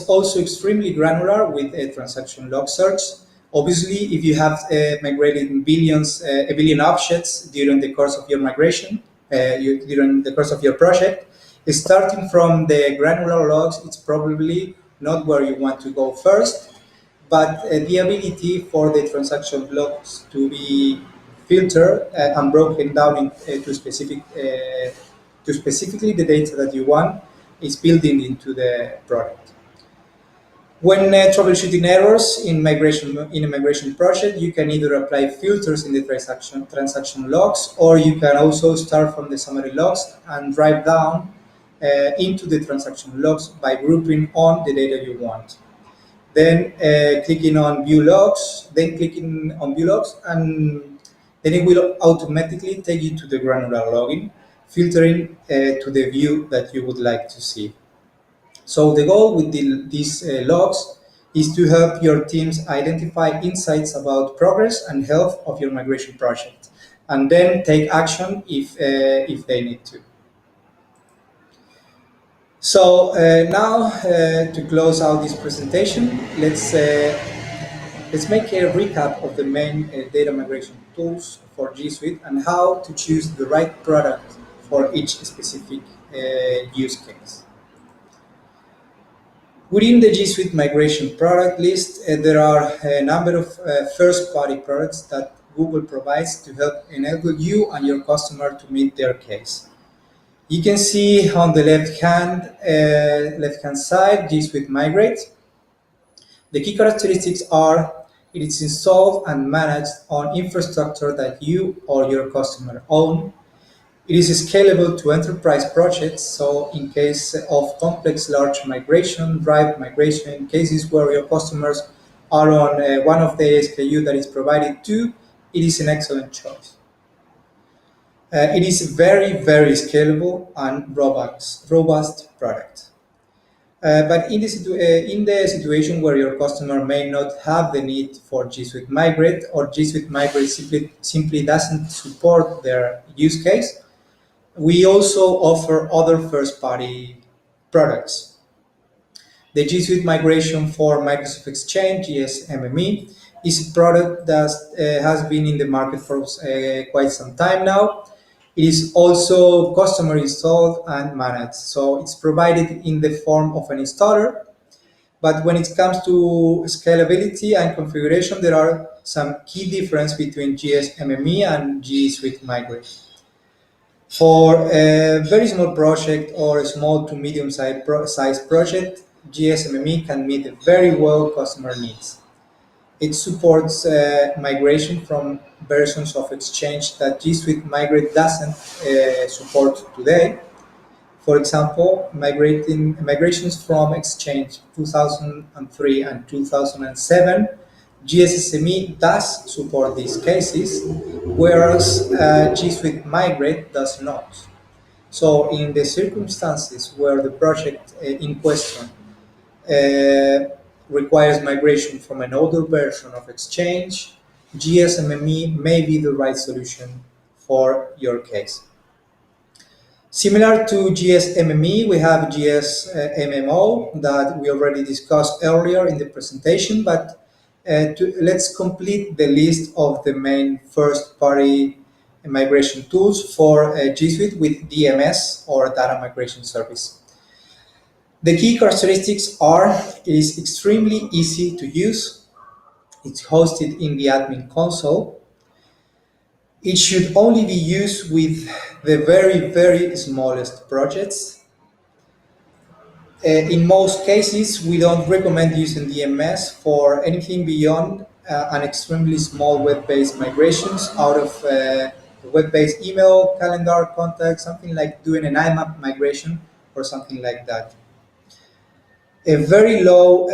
also extremely granular with a transaction log search. Obviously, if you have migrated a billion objects during the course of your migration, during the course of your project, starting from the granular logs, it's probably not where you want to go first, but the ability for the transaction logs to be filtered and broken down to specifically the data that you want is building into the product. When troubleshooting errors in a migration project, you can either apply filters in the transaction logs, or you can also start from the summary logs and drive down into the transaction logs by grouping on the data you want. Then clicking on view logs, and then it will automatically take you to the granular logging, filtering to the view that you would like to see. So the goal with these logs is to help your teams identify insights about progress and health of your migration project, and then take action if they need to. So now to close out this presentation, let's make a recap of the main data migration tools for G Suite and how to choose the right product for each specific use case. Within the G Suite migration product list, there are a number of first-party products that Google provides to help enable you and your customer to meet their case. You can see on the left-hand side, G Suite Migrate. The key characteristics are it is installed and managed on infrastructure that you or your customer own. It is scalable to enterprise projects, so in case of complex large migration, drive migration, cases where your customers are on one of the SKU that is provided to, it is an excellent choice. It is very, very scalable and robust product. But in the situation where your customer may not have the need for G Suite Migrate, or G Suite Migrate simply doesn't support their use case, we also offer other first-party products. The G Suite migration for Microsoft Exchange, GSMME, is a product that has been in the market for quite some time now. It is also customer installed and managed, so it's provided in the form of an installer. But when it comes to scalability and configuration, there are some key differences between GSMME and G Suite Migrate. For a very small project or a small to medium-sized project, GSMME can meet very well customer needs. It supports migration from versions of Exchange that G Suite Migrate doesn't support today. For example, migrations from Exchange 2003 and 2007, GSME does support these cases, whereas G Suite Migrate does not. So in the circumstances where the project in question requires migration from an older version of Exchange, GSMME may be the right solution for your case. Similar to GSMME, we have GSMMO that we already discussed earlier in the presentation, but let's complete the list of the main first-party migration tools for G Suite with DMS, or Data Migration Service. The key characteristics are it is extremely easy to use, it's hosted in the admin console, it should only be used with the very, very smallest projects. In most cases, we don't recommend using DMS for anything beyond an extremely small web-based migrations out of web-based email, calendar, contact, something like doing an IMAP migration or something like that. a very low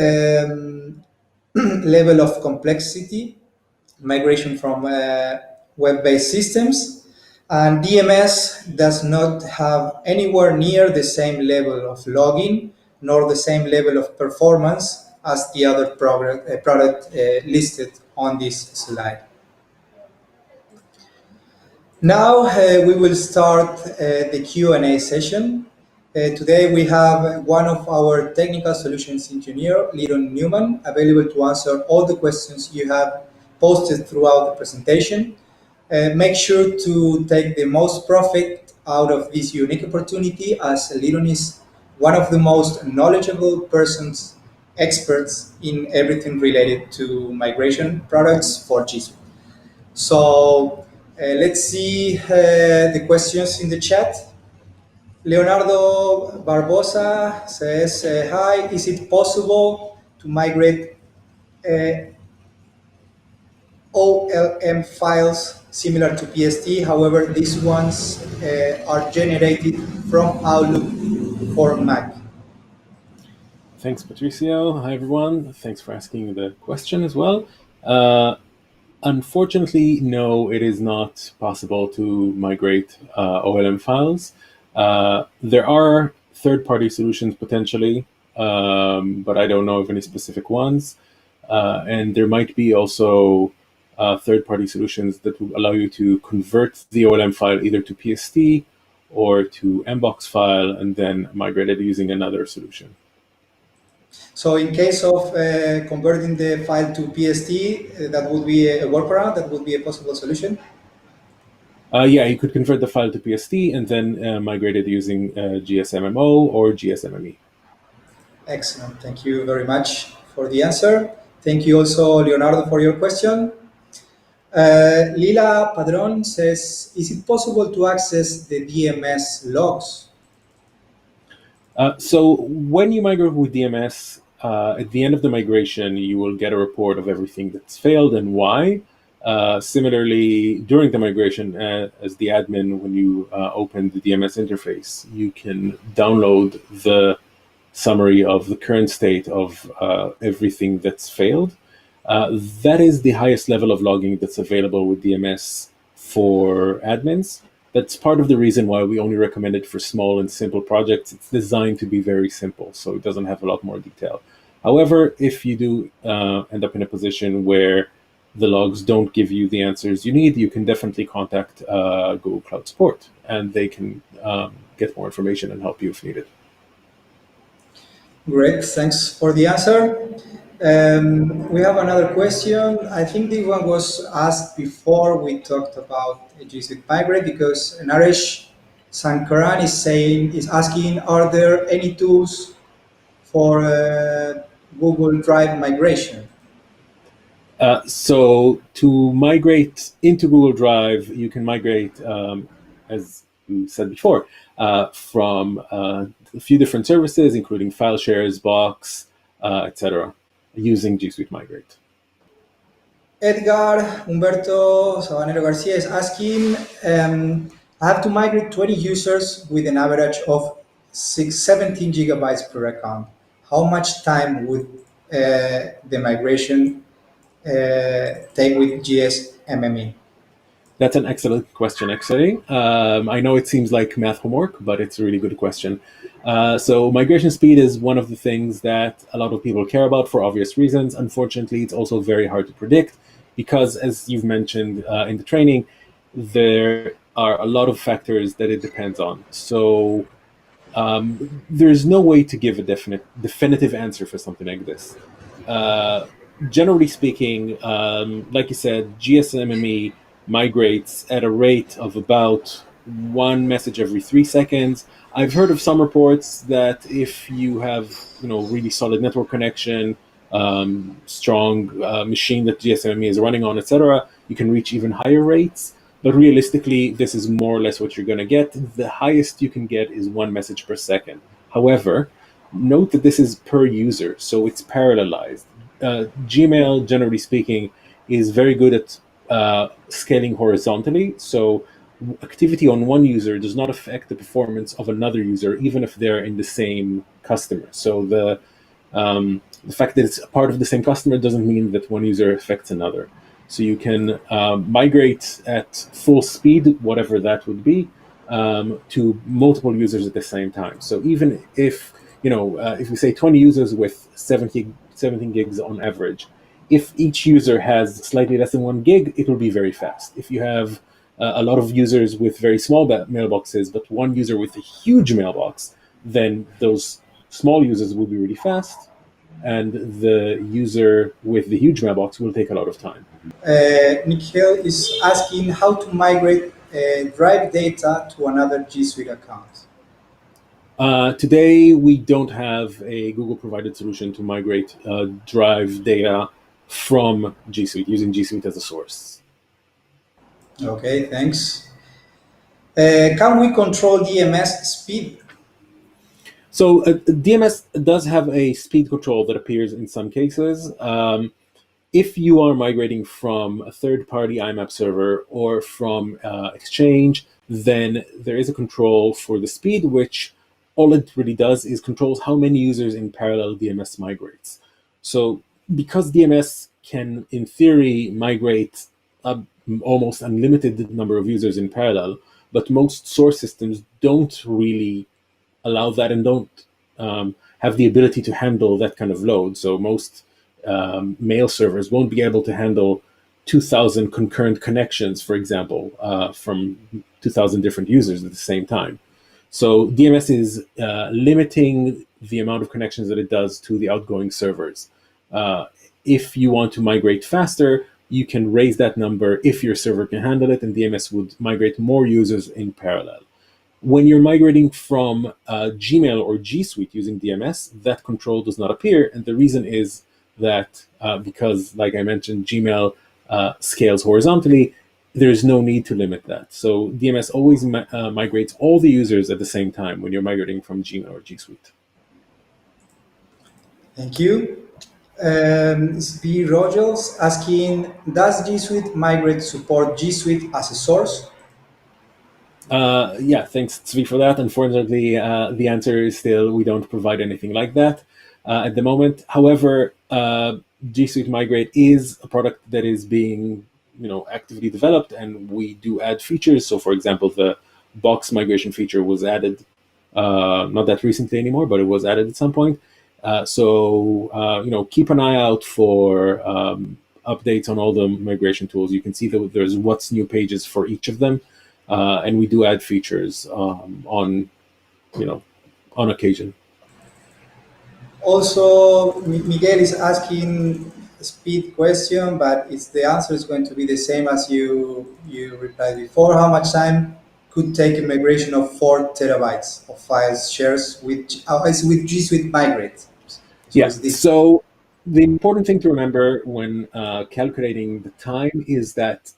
level of complexity, migration from web-based systems, and DMS does not have anywhere near the same level of logging nor the same level of performance as the other product listed on this slide. Now we will start the Q&A session. Today we have one of our technical solutions engineer, Liron Newman, available to answer all the questions you have posted throughout the presentation. Make sure to take the most profit out of this unique opportunity, as Liron is one of the most knowledgeable persons, experts in everything related to migration products for G Suite. So let's see the questions in the chat. Leonardo Barbosa says, hi, is it possible to migrate OLM files similar to PST? However, these ones are generated from Outlook for Mac. Thanks, Patricio. Hi, everyone. Thanks for asking the question as well. Unfortunately, no, it is not possible to migrate OLM files. There are third-party solutions potentially, but I don't know of any specific ones. And there might be also third-party solutions that will allow you to convert the OLM file either to PST or to Mbox file and then migrate it using another solution. So in case of converting the file to PST, that would be a workaround, that would be a possible solution? Yeah, you could convert the file to PST and then migrate it using GSMMO or GSMME. Excellent. Thank you very much for the answer. Thank you also, Leonardo, for your question. Lila Padron says, is it possible to access the DMS logs? So when you migrate with DMS, at the end of the migration, you will get a report of everything that's failed and why. Similarly, during the migration, as the admin, when you open the DMS interface, you can download the summary of the current state of everything that's failed. That is the highest level of logging that's available with DMS for admins. That's part of the reason why we only recommend it for small and simple projects. It's designed to be very simple, so it doesn't have a lot more detail. However, if you do end up in a position where the logs don't give you the answers you need, you can definitely contact Google Cloud Support, and they can get more information and help you if needed. Great, thanks for the answer. We have another question. I think this one was asked before we talked about G Suite Migrate, because Naresh Sankaran is asking, are there any tools for Google Drive migration? So to migrate into Google Drive, you can migrate, as you said before, from a few different services, including file shares, Box, etc., using G Suite Migrate. Edgar Humberto Sabanero Garcia is asking, I have to migrate 20 users with an average of 17 gigabytes per account. How much time would the migration take with GSMME? That's an excellent question, actually. I know it seems like math homework, but it's a really good question. So migration speed is one of the things that a lot of people care about for obvious reasons. Unfortunately, it's also very hard to predict because, as you've mentioned in the training, there are a lot of factors that it depends on. So there's no way to give a definitive answer for something like this. Generally speaking, like you said, GSMME migrates at a rate of about one message every 3 seconds. I've heard of some reports that if you have, really solid network connection, strong machine that GSMME is running on, etc., you can reach even higher rates. But realistically, this is more or less what you're going to get. The highest you can get is 1 message per second. However, note that this is per user, so it's parallelized. Gmail, generally speaking, is very good at scaling horizontally. So activity on one user does not affect the performance of another user, even if they're in the same customer. So The fact that it's a part of the same customer doesn't mean that one user affects another. So you can migrate at full speed, whatever that would be, to multiple users at the same time. So even if if we say 20 users with 17 gigs on average, if each user has slightly less than 1 gig, it will be very fast. If you have a lot of users with very small mailboxes, but one user with a huge mailbox, then those small users will be really fast, and the user with the huge mailbox will take a lot of time. Nikhil is asking how to migrate Drive data to another G Suite account. Today, we don't have a Google provided solution to migrate Drive data from G Suite using G Suite as a source. Okay, thanks. Can we control DMS speed? So DMS does have a speed control that appears in some cases. If you are migrating from a third-party IMAP server or from Exchange, then there is a control for the speed, which all it really does is controls how many users in parallel DMS migrates. So because DMS can, in theory, migrate almost unlimited number of users in parallel, but most source systems don't really allow that and don't have the ability to handle that kind of load. So most mail servers won't be able to handle 2,000 concurrent connections, for example, from 2,000 different users at the same time. So DMS is limiting the amount of connections that it does to the outgoing servers. If you want to migrate faster, you can raise that number if your server can handle it, and DMS would migrate more users in parallel. When you're migrating from Gmail or G Suite using DMS, that control does not appear. And the reason is that because, like I mentioned, Gmail scales horizontally, there's no need to limit that. So DMS always migrates all the users at the same time when you're migrating from Gmail or G Suite. Thank you. SB Rogers asking, does G Suite migrate support G Suite as a source? Yeah, thanks, Tzvi, for that. Unfortunately, the answer is still we don't provide anything like that at the moment. However, G Suite Migrate is a product that is being actively developed, and we do add features. So, for example, the box migration feature was added not that recently anymore, but it was added at some point. So keep an eye out for updates on all the migration tools. You can see that there's what's new pages for each of them. And we do add features on occasion. Also, Miguel is asking a speed question, but the answer is going to be the same as you replied before. How much time could take a migration of 4 terabytes of files shares with G Suite Migrate? So Yeah. is this So the important thing to remember when calculating the time is that,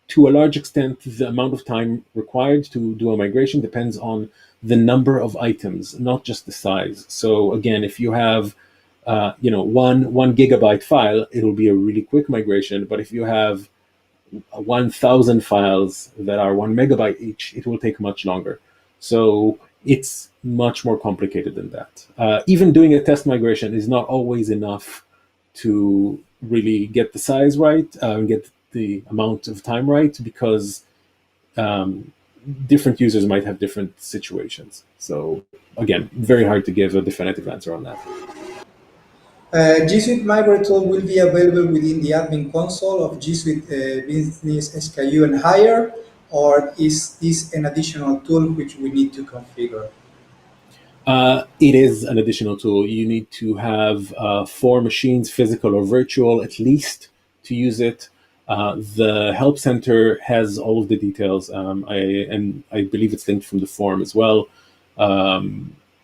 to a large extent, the amount of time required to do a migration depends on the number of items, not just the size. So again, if you have one gigabyte file, it'll be a really quick migration. But if you have 1,000 files that are 1 megabyte each, it will take much longer. So it's much more complicated than that. Even doing a test migration is not always enough to really get the size right and get the amount of time right, because different users might have different situations. So again, very hard to give a definitive answer on that. G Suite Migrate tool will be available within the admin console of G Suite Business SKU and Hire, or is this an additional tool which we need to configure? It is an additional tool. You need to have 4 machines, physical or virtual, at least, to use it. The Help Center has all of the details, I believe it's linked from the forum as well.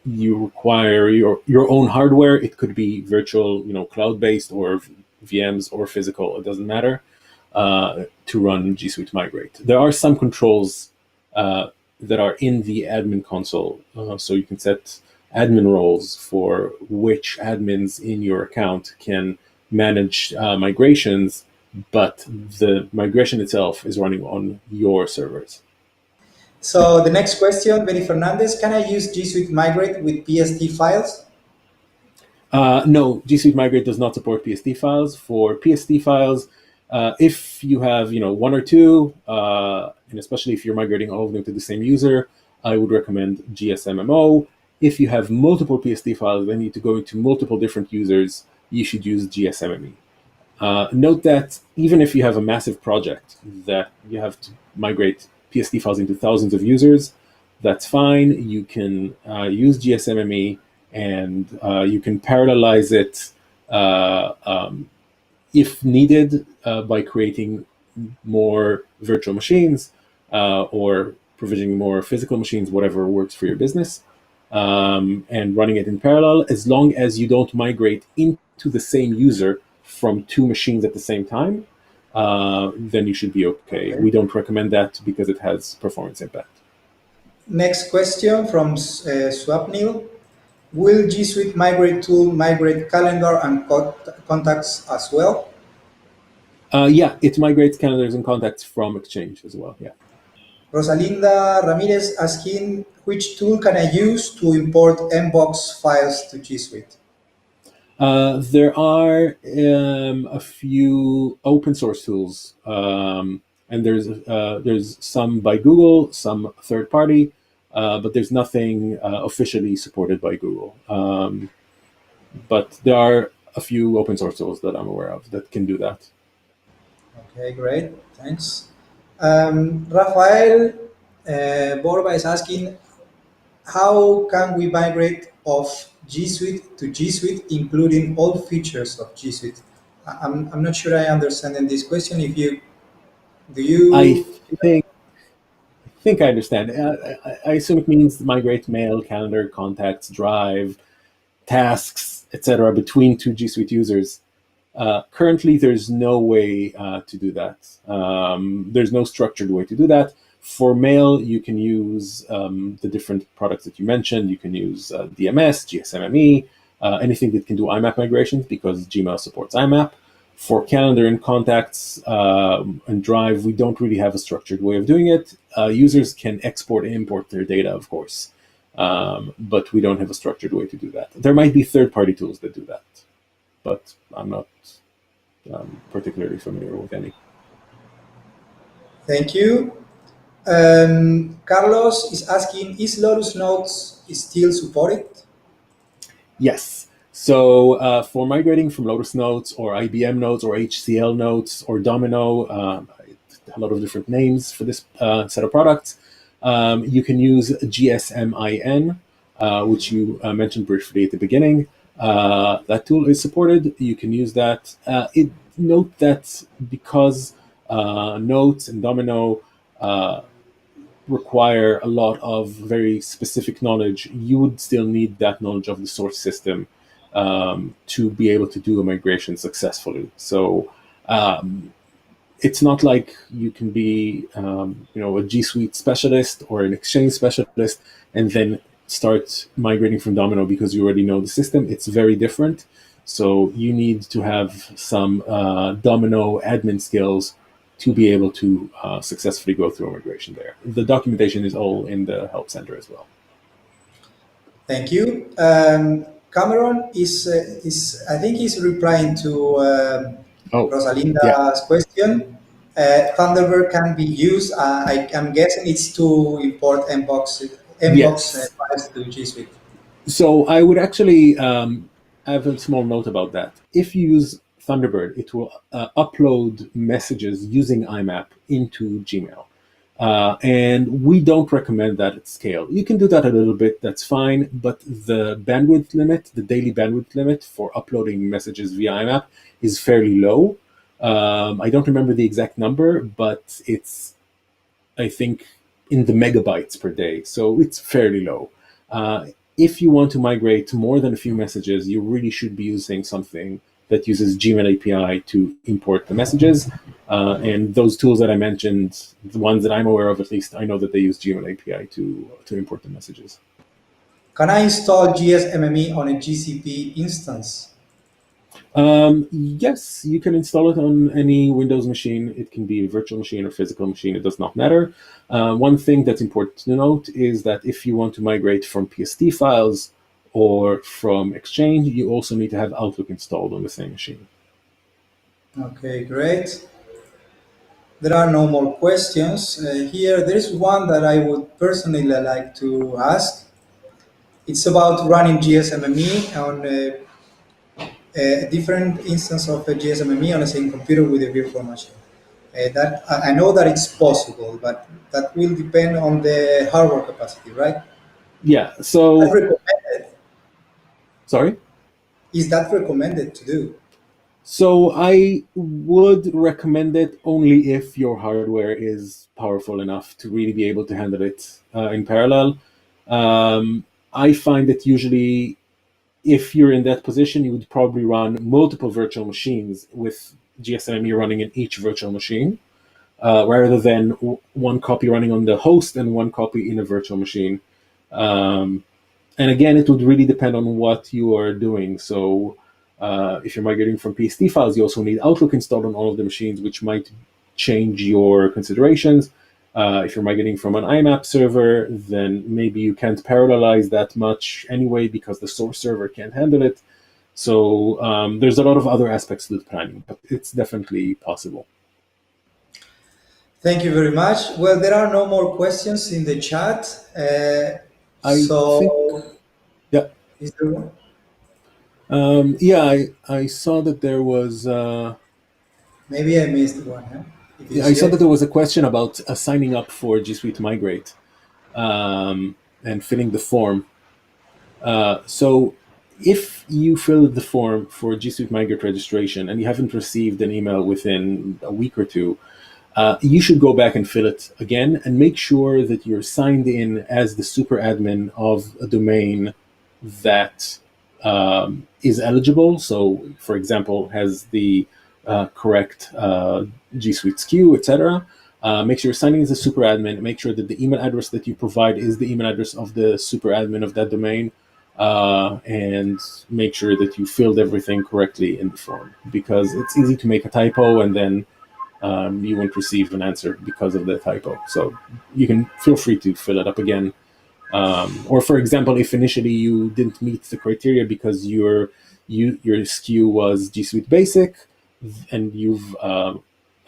You require your own hardware. It could be virtual, cloud-based, or VMs, or physical. It doesn't matter, to run G Suite Migrate. There are some controls that are in the admin console. So you can set admin roles for which admins in your account can manage migrations, but the migration itself is running on your servers. So the next question, Benny Fernandez, can I use G Suite Migrate with PST files? No, G Suite Migrate does not support PSD files. For PSD files, if you have one or two, and especially if you're migrating all of them to the same user, I would recommend GSMMO. If you have multiple PSD files that need to go into multiple different users, you should use GSMME. Note that even if you have a massive project that you have to migrate PSD files into thousands of users, that's fine. You can use GSMME and you can parallelize it if needed by creating more virtual machines or provisioning more physical machines, whatever works for your business, and running it in parallel, as long as you don't migrate into the same user from two machines at the same time, then you should be okay. Okay. We don't recommend that because it has performance impact. Next question from Swapnil. Will G Suite Migrate tool migrate calendar and contacts as well? Yeah, it migrates calendars and contacts from Exchange as well. Yeah. Rosalinda Ramirez asking which tool can I use to import Mbox files to G Suite? There are a few open source tools, and there's some by Google, some third party, but there's nothing officially supported by Google. But there are a few open source tools that I'm aware of that can do that. Okay, great. Thanks. Rafael Borba is asking how can we migrate of G Suite to G Suite, including all features of G Suite? I'm not sure I understand in this question. If you do I you think I understand. I assume it means migrate mail, calendar, contacts, drive, tasks, etc., between two G Suite users. Currently, there's no way to do that. There's no structured way to do that. For mail, you can use the different products that you mentioned. You can use DMS, GSMME, anything that can do IMAP migrations because Gmail supports IMAP. For calendar and contacts and Drive, we don't really have a structured way of doing it. Users can export and import their data, of course, but we don't have a structured way to do that. There might be third-party tools that do that, but I'm not particularly familiar with any. thank you. Carlos is asking, is Lotus Notes still supported? Yes. So for migrating from Lotus Notes or IBM Notes or HCL Notes or Domino, a lot of different names for this set of products, you can use GSMIN, which you mentioned briefly at the beginning. That tool is supported. You can use that. Note that because Notes and Domino require a lot of very specific knowledge, you would still need that knowledge of the source system to be able to do a migration successfully. So it's not like you can be a G Suite specialist or an Exchange specialist and then start migrating from Domino because you already know the system. It's very different. So you need to have some Domino admin skills to be able to successfully go through a migration there. The documentation is all in the help center as well. Thank you. Cameron is I think he's replying to Oh, yeah. Rosalinda's question. Thunderbird can be used. I'm guessing it's to import Mbox Yes. files to G Suite. So I would actually have a small note about that. If you use Thunderbird, it will upload messages using IMAP into Gmail. And we don't recommend that at scale. You can do that a little bit, that's fine, but the bandwidth limit, the daily bandwidth limit for uploading messages via IMAP is fairly low. I don't remember the exact number, but it's, I think, in the megabytes per day, so it's fairly low. If you want to migrate more than a few messages, you really should be using something that uses Gmail API to import the messages. And those tools that I mentioned, the ones that I'm aware of at least, I know that they use Gmail API to import the messages. Can I install GSMME on a GCP instance? Yes, you can install it on any Windows machine. It can be a virtual machine or physical machine, it does not matter. One thing that's important to note is that if you want to migrate from PSD files or from Exchange, you also need to have Outlook installed on the same machine. Okay, great. There are no more questions. Here, there is one that I would personally like to ask. It's about running GSMME on a different instance of a GSMME on the same computer with a virtual machine. That I know that it's possible, but that will depend on the hardware capacity, right? Yeah, That so, recommended. sorry? Is that recommended to do? So I would recommend it only if your hardware is powerful enough to really be able to handle it in parallel. I find that usually, if you're in that position, you would probably run multiple virtual machines with GSME running in each virtual machine, rather than one copy running on the host and one copy in a virtual machine. Um, and again, it would really depend on what you are doing. So if you're migrating from PSD files, you also need Outlook installed on all of the machines, which might change your considerations. If you're migrating from an IMAP server, then maybe you can't parallelize that much anyway because the source server can't handle it. So there's a lot of other aspects to the planning, but it's definitely possible. Thank you very much. Well, there are no more questions in the chat. I think, So, yeah, is there one? yeah, I saw that there was. Maybe I missed one. Huh? If you Yeah, I see saw that it. there was a question about signing up for G Suite Migrate and filling the form. So if you filled the form for G Suite Migrate registration and you haven't received an email within a week or two, you should go back and fill it again and make sure that you're signed in as the super admin of a domain that is eligible. So, for example, has the correct G Suite SKU, etc. Make sure you're signing as a super admin. Make sure that the email address that you provide is the email address of the super admin of that domain. And make sure that you filled everything correctly in the form, because it's easy to make a typo and then you won't receive an answer because of the typo. So you can feel free to fill it up again. Or for example, if initially you didn't meet the criteria because your SKU was G Suite Basic and you've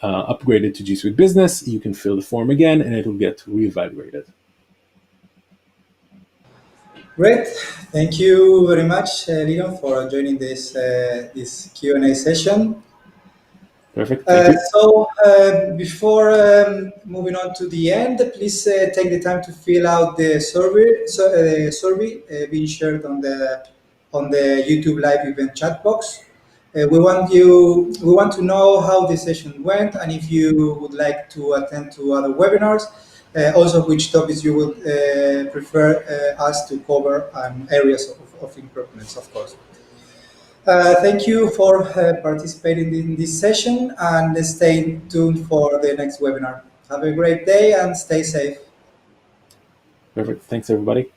upgraded to G Suite Business, you can fill the form again and it will get reevaluated. Great. Thank you very much, Leon, for joining this Q&A session. Perfect. Thank you. Before moving on to the end, please take the time to fill out the survey being shared on the YouTube live event chat box. We want to know how the session went, and if you would like to attend to other webinars, also which topics you would prefer us to cover and areas of improvements, of course. Thank you for participating in this session, and stay tuned for the next webinar. Have a great day and stay safe. Perfect. Thanks, everybody.